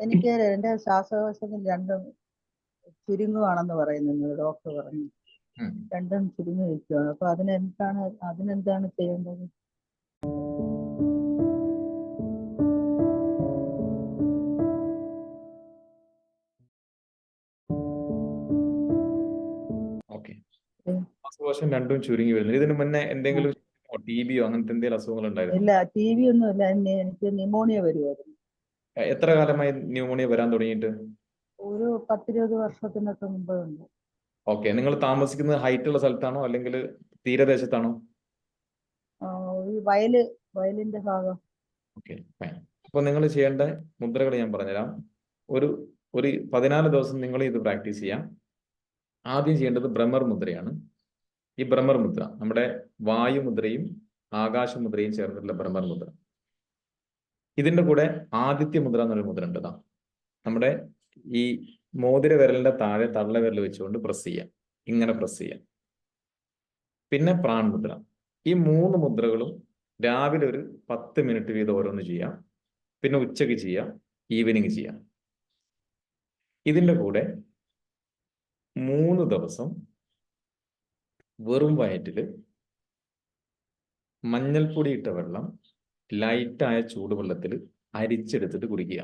എനിക്ക് എന്റെ ശ്വാസകോശത്തിൽ രണ്ടും ചുരുങ്ങുവാണെന്ന് പറയുന്നു ഡോക്ടർ പറഞ്ഞു. രണ്ടും ചുരുങ്ങി വയ്ക്കുകയാണ്. അപ്പൊ അതിനെന്താണ് ചെയ്യേണ്ടത്? ഓക്കെ, ശ്വാസകോശം രണ്ടും ചുരുങ്ങി വരുന്നു. ഇതിന് മുന്നേ എന്തെങ്കിലും TB അങ്ങനത്തെ എന്തെങ്കിലും അസുഖങ്ങൾ ഉണ്ടായിരുന്നു? ഇല്ല, TB ഒന്നും ഇല്ല. എനിക്ക് ന്യൂമോണിയ വരുമായിരുന്നു. എത്ര കാലമായി ന്യൂമോണിയ വരാൻ തുടങ്ങിയിട്ട്? ഒരു 10-20 വർഷത്തിനൊക്കെ മുമ്പ് ഉണ്ട്. ഓക്കെ, നിങ്ങൾ താമസിക്കുന്നത് ഹൈറ്റ് ഉള്ള സ്ഥലത്താണോ അല്ലെങ്കിൽ തീരദേശത്താണോ? ഈ വയലിന്റെ ഭാഗം. Okay, fine. അപ്പോൾ നിങ്ങൾ ചെയ്യേണ്ട മുദ്രകൾ ഞാൻ പറഞ്ഞുതരാം. ഒരു 14 ദിവസം നിങ്ങൾ ഇത് പ്രാക്ടീസ് ചെയ്യാം. ആദ്യം ചെയ്യേണ്ടത് ഭ്രമർ മുദ്രയാണ്. ഈ ഭ്രമർ മുദ്ര നമ്മുടെ വായുമുദ്രയും ആകാശമുദ്രയും ചേർന്നിട്ടുള്ള ഭ്രമർ മുദ്ര. ഇതിന്റെ കൂടെ ആദിത്യ മുദ്ര എന്നൊരു മുദ്ര ഉണ്ട്. നമ്മുടെ ഈ മോതിര വിരലിന്റെ താഴെ തള്ള വിരൽ വെച്ചുകൊണ്ട് പ്രസ് ചെയ്യാം, ഇങ്ങനെ പ്രസ് ചെയ്യാം. പിന്നെ പ്രാൺ മുദ്ര. ഈ 3 മുദ്രകളും രാവിലെ ഒരു 10 മിനിറ്റ് വീതം ഓരോന്ന് ചെയ്യാം. പിന്നെ ഉച്ചയ്ക്ക് ചെയ്യാം, ഈവനിങ് ചെയ്യാം. ഇതിന്റെ കൂടെ 3 ദിവസം വെറും വയറ്റില് മഞ്ഞൾപ്പൊടി ഇട്ട വെള്ളം ലൈറ്റായ ചൂടുവെള്ളത്തിൽ അരിച്ചെടുത്തിട്ട് കുടിക്കുക.